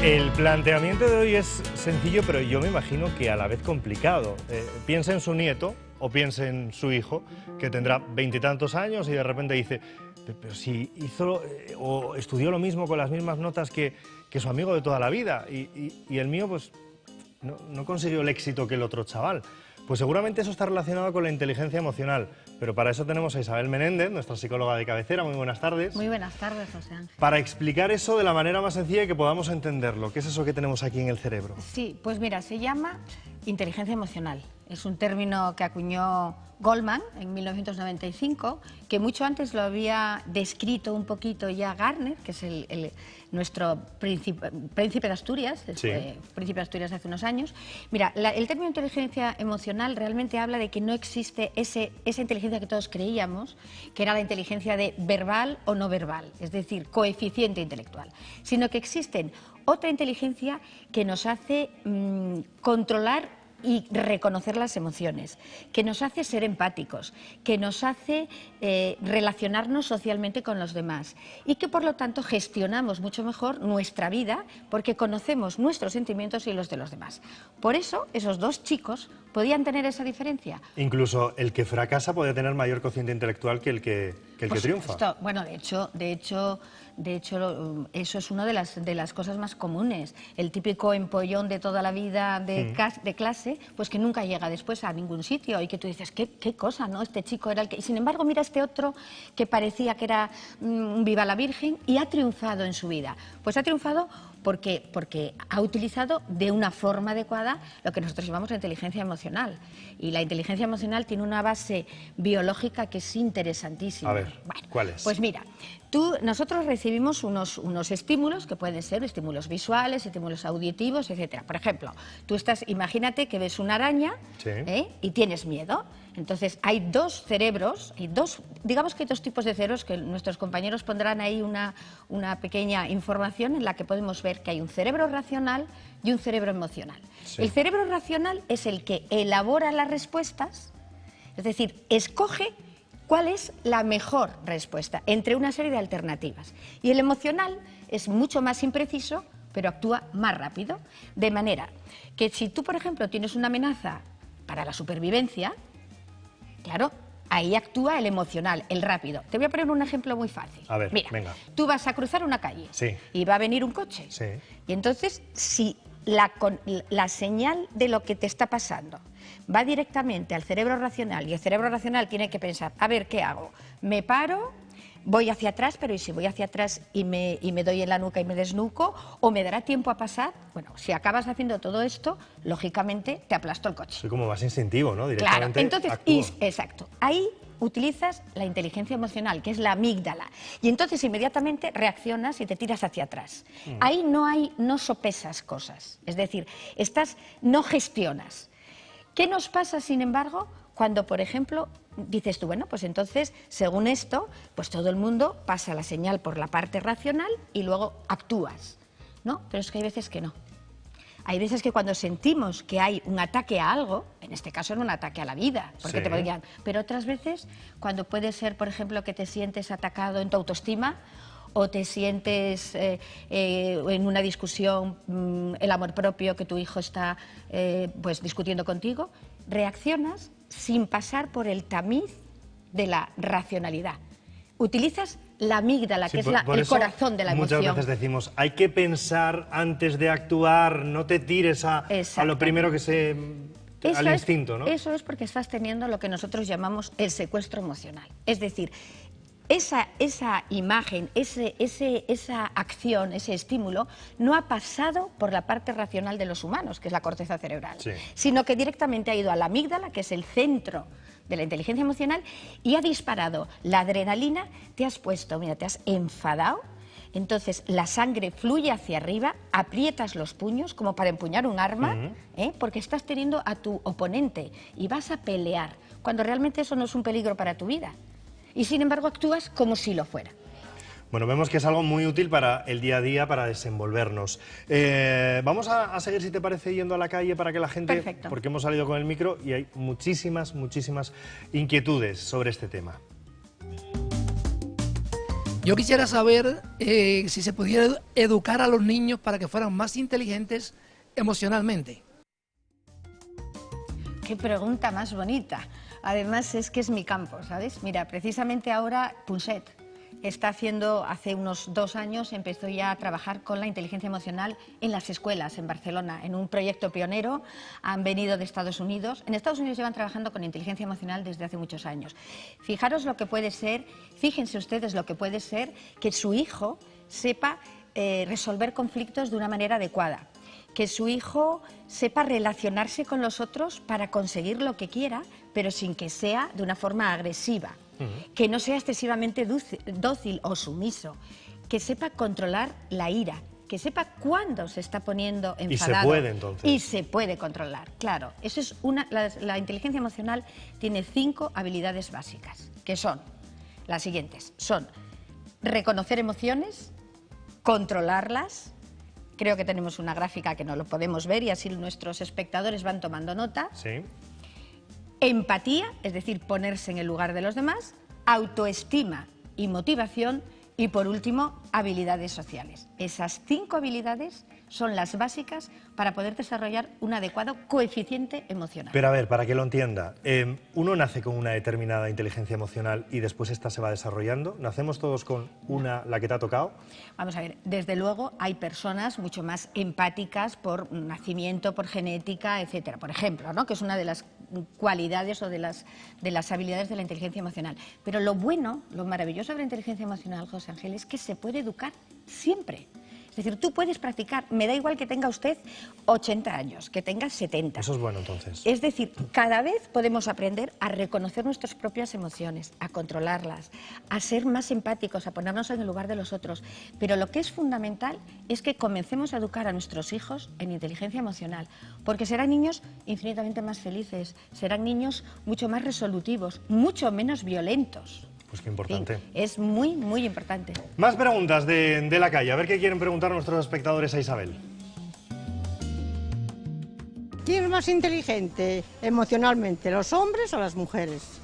El planteamiento de hoy es sencillo, pero yo me imagino que a la vez complicado. Piensa en su nieto o piensa en su hijo, que tendrá 20 y tantos años y de repente dice, pero si hizo o estudió lo mismo con las mismas notas que su amigo de toda la vida y el mío pues no consiguió el éxito que el otro chaval. Pues seguramente eso está relacionado con la inteligencia emocional, pero para eso tenemos a Isabel Menéndez, nuestra psicóloga de cabecera. Muy buenas tardes. Muy buenas tardes, José Ángel. Para explicar eso de la manera más sencilla y que podamos entenderlo. ¿Qué es eso que tenemos aquí en el cerebro? Sí, pues mira, se llama inteligencia emocional. Es un término que acuñó Goldman en 1995, que mucho antes lo había descrito un poquito ya Gardner, que es nuestro príncipe de Asturias, Sí. Príncipe de Asturias hace unos años. Mira, el término inteligencia emocional realmente habla de que no existe esa inteligencia que todos creíamos, que era la inteligencia de verbal o no verbal, es decir, coeficiente intelectual, sino que existen otra inteligencia que nos hace controlar y reconocer las emociones, que nos hace ser empáticos, que nos hace relacionarnos socialmente con los demás y que por lo tanto gestionamos mucho mejor nuestra vida porque conocemos nuestros sentimientos y los de los demás. Por eso esos dos chicos podían tener esa diferencia. Incluso el que fracasa puede tener mayor cociente intelectual que el que triunfa. Bueno, de hecho, eso es una de las cosas más comunes. El típico empollón de toda la vida de clase, pues que nunca llega después a ningún sitio y que tú dices, qué cosa, ¿no? Este chico era el que... Y sin embargo, mira este otro que parecía que era un viva la Virgen y ha triunfado en su vida. Pues ha triunfado porque ha utilizado de una forma adecuada lo que nosotros llamamos la inteligencia emocional. Y la inteligencia emocional tiene una base biológica que es interesantísima. A ver, bueno, ¿cuál es? Pues mira, nosotros recibimos unos estímulos que pueden ser estímulos visuales, estímulos auditivos, etcétera. Por ejemplo, imagínate que ves una araña, sí, y tienes miedo. Entonces hay dos cerebros, digamos que hay dos tipos de cerebros que nuestros compañeros pondrán ahí una pequeña información en la que podemos ver que hay un cerebro racional y un cerebro emocional. Sí. El cerebro racional es el que elabora las respuestas, es decir, escoge cuál es la mejor respuesta entre una serie de alternativas. Y el emocional es mucho más impreciso, pero actúa más rápido. De manera que si tú, por ejemplo, tienes una amenaza para la supervivencia, claro, ahí actúa el emocional, el rápido. Te voy a poner un ejemplo muy fácil. A ver, mira, venga. Tú vas a cruzar una calle, sí, y va a venir un coche. Sí. Y entonces, si la señal de lo que te está pasando va directamente al cerebro racional y el cerebro racional tiene que pensar, a ver, ¿qué hago? ¿Me paro? ¿Voy hacia atrás? Pero ¿y si voy hacia atrás y me doy en la nuca y me desnuco? ¿O me dará tiempo a pasar? Bueno, si acabas haciendo todo esto, lógicamente te aplastó el coche. Soy como más instintivo, ¿no? Directamente. Claro, entonces, exacto, ahí utilizas la inteligencia emocional, que es la amígdala, y entonces inmediatamente reaccionas y te tiras hacia atrás. Ahí no sopesas cosas, es decir, no gestionas. ¿Qué nos pasa, sin embargo, cuando, por ejemplo, dices tú, bueno, pues entonces, según esto, pues todo el mundo pasa la señal por la parte racional y luego actúas, ¿no? Pero es que hay veces que no. Hay veces que cuando sentimos que hay un ataque a algo, en este caso no un ataque a la vida, porque sí, te podrían, pero otras veces cuando puede ser, por ejemplo, que te sientes atacado en tu autoestima o te sientes en una discusión, el amor propio, que tu hijo está pues discutiendo contigo, reaccionas sin pasar por el tamiz de la racionalidad. Utilizas la amígdala, que es el corazón de la emoción. Muchas veces decimos, hay que pensar antes de actuar, no te tires a lo primero al instinto, ¿no? Eso es porque estás teniendo lo que nosotros llamamos el secuestro emocional. Es decir, esa imagen, esa acción, ese estímulo, no ha pasado por la parte racional de los humanos, que es la corteza cerebral, sí, sino que directamente ha ido a la amígdala, que es el centro de la inteligencia emocional, y ha disparado la adrenalina, te has enfadado, entonces la sangre fluye hacia arriba, aprietas los puños como para empuñar un arma, porque estás teniendo a tu oponente y vas a pelear, cuando realmente eso no es un peligro para tu vida. Y sin embargo actúas como si lo fuera. Bueno, vemos que es algo muy útil para el día a día, para desenvolvernos. Vamos a seguir, si te parece, yendo a la calle para que la gente... Perfecto. Porque hemos salido con el micro y hay muchísimas inquietudes sobre este tema. Yo quisiera saber si se pudiera educar a los niños para que fueran más inteligentes emocionalmente. Qué pregunta más bonita. Además es que es mi campo, ¿sabes? Mira, precisamente ahora Punset está haciendo, hace unos 2 años empezó ya a trabajar con la inteligencia emocional en las escuelas en Barcelona, en un proyecto pionero. Han venido de Estados Unidos. En Estados Unidos llevan trabajando con inteligencia emocional desde hace muchos años. Fijaros lo que puede ser, fíjense ustedes lo que puede ser que su hijo sepa resolver conflictos de una manera adecuada, que su hijo sepa relacionarse con los otros para conseguir lo que quiera, pero sin que sea de una forma agresiva, que no sea excesivamente dócil o sumiso, que sepa controlar la ira, que sepa cuándo se está poniendo enfadado. Y se puede, entonces. Y se puede controlar, claro. Eso es la inteligencia emocional tiene 5 habilidades básicas, que son las siguientes. Son reconocer emociones, controlarlas. Creo que tenemos una gráfica que no lo podemos ver y así nuestros espectadores van tomando nota. Sí. Empatía, es decir, ponerse en el lugar de los demás. Autoestima y motivación. Y por último, habilidades sociales. Esas 5 habilidades son las básicas para poder desarrollar un adecuado coeficiente emocional. Pero a ver, para que lo entienda, ¿uno nace con una determinada inteligencia emocional y después esta se va desarrollando? ¿Nacemos todos con la que te ha tocado? Vamos a ver, desde luego hay personas mucho más empáticas por nacimiento, por genética, etcétera. Por ejemplo, ¿no? Que es una de las cualidades o de las habilidades de la inteligencia emocional. Pero lo bueno, lo maravilloso de la inteligencia emocional, José Ángel, es que se puede educar siempre. Es decir, tú puedes practicar, me da igual que tenga usted 80 años, que tenga 70. Eso es bueno, entonces. Es decir, cada vez podemos aprender a reconocer nuestras propias emociones, a controlarlas, a ser más empáticos, a ponernos en el lugar de los otros. Pero lo que es fundamental es que comencemos a educar a nuestros hijos en inteligencia emocional, porque serán niños infinitamente más felices, serán niños mucho más resolutivos, mucho menos violentos. Pues qué importante. Sí, es muy, muy importante. Más preguntas de la calle. A ver qué quieren preguntar nuestros espectadores a Isabel. ¿Quién es más inteligente emocionalmente, los hombres o las mujeres?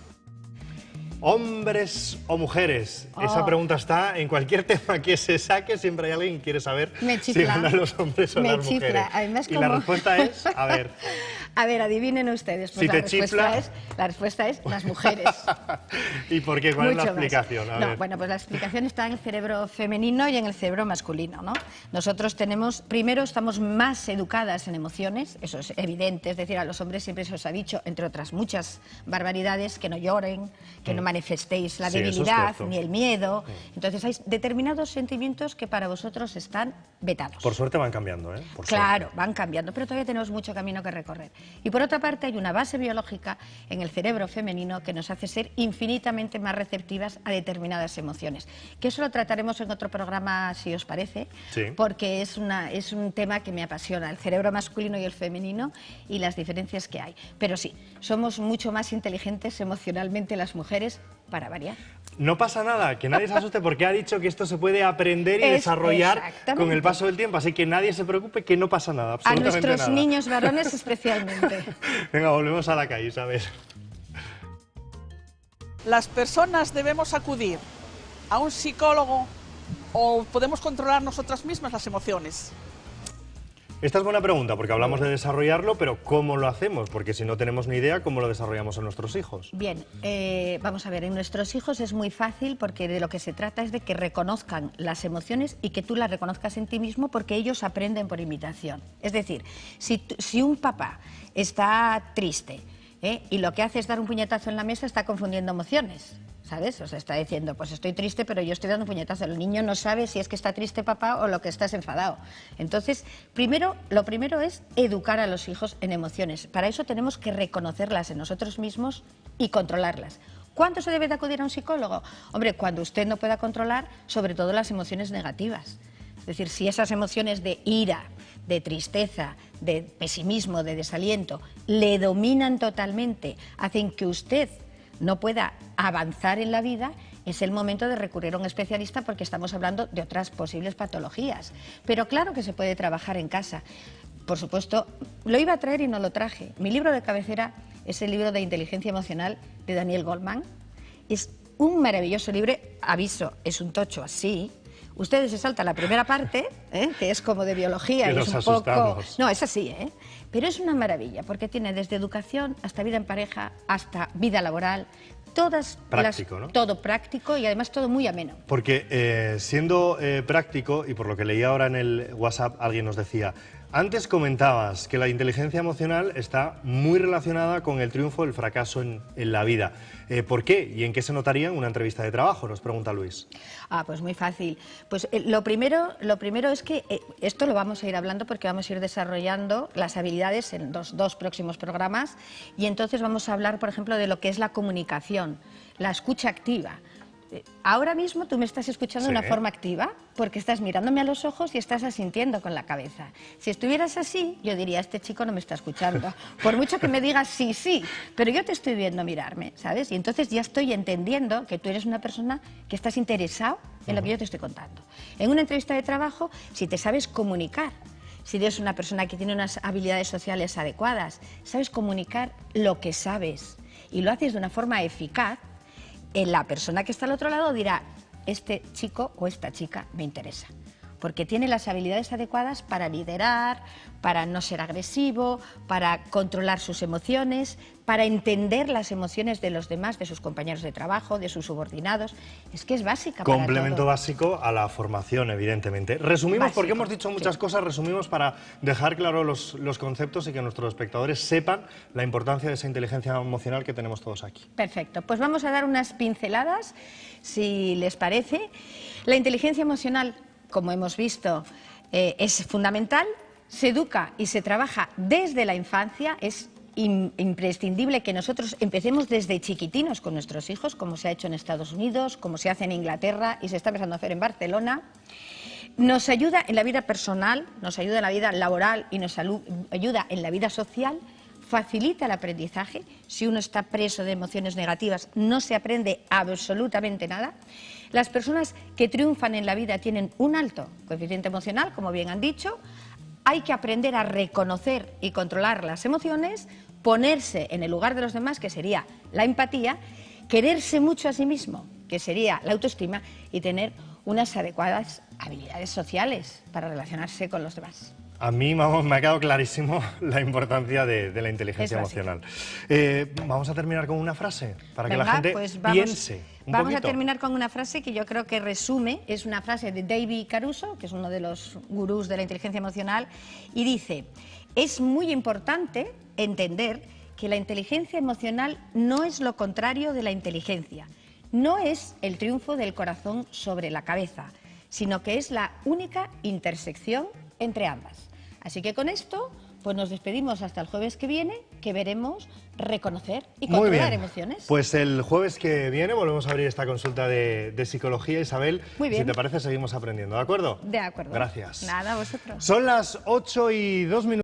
¿Hombres o mujeres? Esa pregunta está en cualquier tema que se saque, siempre hay alguien que quiere saber si ganan los hombres o las mujeres. Además, y la respuesta es, a ver... A ver, adivinen ustedes. Pues si la respuesta es las mujeres. ¿Y por qué? ¿Cuál es la explicación? Bueno, pues la explicación está en el cerebro femenino y en el cerebro masculino, ¿no? Nosotros primero estamos más educadas en emociones, eso es evidente, es decir, a los hombres siempre se os ha dicho, entre otras muchas barbaridades, que no lloren, que no manifestéis la debilidad ni el miedo. Entonces hay determinados sentimientos que para vosotros están vetados. Por suerte van cambiando, ¿eh? Claro, van cambiando, pero todavía tenemos mucho camino que recorrer. Y por otra parte hay una base biológica en el cerebro femenino que nos hace ser infinitamente más receptivas a determinadas emociones. Que eso lo trataremos en otro programa, si os parece, porque es un tema que me apasiona, el cerebro masculino y el femenino y las diferencias que hay. Pero sí, somos mucho más inteligentes emocionalmente las mujeres, para variar. No pasa nada, que nadie se asuste porque ha dicho que esto se puede aprender y desarrollar con el paso del tiempo, así que nadie se preocupe, que no pasa nada, absolutamente nada. A nuestros niños varones especialmente. Venga, volvemos a la calle, Isabel. ¿Las personas debemos acudir a un psicólogo o podemos controlar nosotras mismas las emociones? Esta es buena pregunta, porque hablamos de desarrollarlo, pero ¿cómo lo hacemos? Porque si no tenemos ni idea, ¿cómo lo desarrollamos en nuestros hijos? Bien, vamos a ver, en nuestros hijos es muy fácil, porque de lo que se trata es de que reconozcan las emociones y que tú las reconozcas en ti mismo, porque ellos aprenden por imitación. Es decir, si un papá está triste y lo que hace es dar un puñetazo en la mesa, está confundiendo emociones. ¿Sabes? O sea, está diciendo, pues estoy triste, pero yo estoy dando un puñetazo. El niño no sabe si es que está triste papá o lo que estás enfadado. Entonces, lo primero es educar a los hijos en emociones. Para eso tenemos que reconocerlas en nosotros mismos y controlarlas. ¿Cuándo se debe de acudir a un psicólogo? Hombre, cuando usted no pueda controlar, sobre todo las emociones negativas. Es decir, si esas emociones de ira, de tristeza, de pesimismo, de desaliento, le dominan totalmente, hacen que usted no pueda avanzar en la vida, es el momento de recurrir a un especialista, porque estamos hablando de otras posibles patologías. Pero claro que se puede trabajar en casa. Por supuesto, lo iba a traer y no lo traje. Mi libro de cabecera es el libro de inteligencia emocional de Daniel Goleman. Es un maravilloso libro, aviso, es un tocho así. Ustedes se saltan la primera parte, que es como de biología. Que y nos es un asustamos. poco... No, es así, pero es una maravilla, porque tiene desde educación hasta vida en pareja, hasta vida laboral, práctico, ¿no? Todo práctico y además todo muy ameno. Porque siendo práctico, y por lo que leí ahora en el WhatsApp, alguien nos decía, antes comentabas que la inteligencia emocional está muy relacionada con el triunfo o el fracaso en la vida. ¿Por qué? ¿Y en qué se notaría en una entrevista de trabajo? Nos pregunta Luis. Pues muy fácil. Pues lo primero es que esto lo vamos a ir hablando porque vamos a ir desarrollando las habilidades en dos próximos programas y entonces vamos a hablar, por ejemplo, de lo que es la comunicación, la escucha activa. Ahora mismo tú me estás escuchando de una forma activa porque estás mirándome a los ojos y estás asintiendo con la cabeza. Si estuvieras así, yo diría, este chico no me está escuchando. Por mucho que me digas sí, sí, pero yo te estoy viendo mirarme, ¿sabes? Y entonces ya estoy entendiendo que tú eres una persona que estás interesado en lo que yo te estoy contando. En una entrevista de trabajo, si te sabes comunicar, si eres una persona que tiene unas habilidades sociales adecuadas, sabes comunicar lo que sabes y lo haces de una forma eficaz, la persona que está al otro lado dirá, este chico o esta chica me interesa, porque tiene las habilidades adecuadas para liderar, para no ser agresivo, para controlar sus emociones, para entender las emociones de los demás, de sus compañeros de trabajo, de sus subordinados. Es que es básica para Complemento todo. básico a la formación, evidentemente. Resumimos, Básico, porque hemos dicho muchas cosas, resumimos para dejar claro los conceptos y que nuestros espectadores sepan la importancia de esa inteligencia emocional que tenemos todos aquí. Perfecto, pues vamos a dar unas pinceladas, si les parece. La inteligencia emocional, como hemos visto, es fundamental, se educa y se trabaja desde la infancia, es imprescindible que nosotros empecemos desde chiquitinos con nuestros hijos, como se ha hecho en Estados Unidos, como se hace en Inglaterra y se está empezando a hacer en Barcelona. Nos ayuda en la vida personal, nos ayuda en la vida laboral y nos ayuda en la vida social, facilita el aprendizaje. Si uno está preso de emociones negativas, no se aprende absolutamente nada. Las personas que triunfan en la vida tienen un alto coeficiente emocional, como bien han dicho. Hay que aprender a reconocer y controlar las emociones, ponerse en el lugar de los demás, que sería la empatía, quererse mucho a sí mismo, que sería la autoestima, y tener unas adecuadas habilidades sociales para relacionarse con los demás. A mí, vamos, me ha quedado clarísimo la importancia de la inteligencia emocional. Vamos a terminar con una frase, para que la gente piense un Vamos poquito. a terminar con una frase que yo creo que resume, es una frase de David Caruso, que es uno de los gurús de la inteligencia emocional, y dice, es muy importante entender que la inteligencia emocional no es lo contrario de la inteligencia, no es el triunfo del corazón sobre la cabeza, sino que es la única intersección entre ambas. Así que con esto, pues nos despedimos hasta el jueves que viene, que veremos reconocer y controlar emociones. Pues el jueves que viene volvemos a abrir esta consulta de psicología. Isabel, Muy bien. si te parece, seguimos aprendiendo, ¿de acuerdo? De acuerdo. Gracias. Nada, a vosotros. Son las 8:02.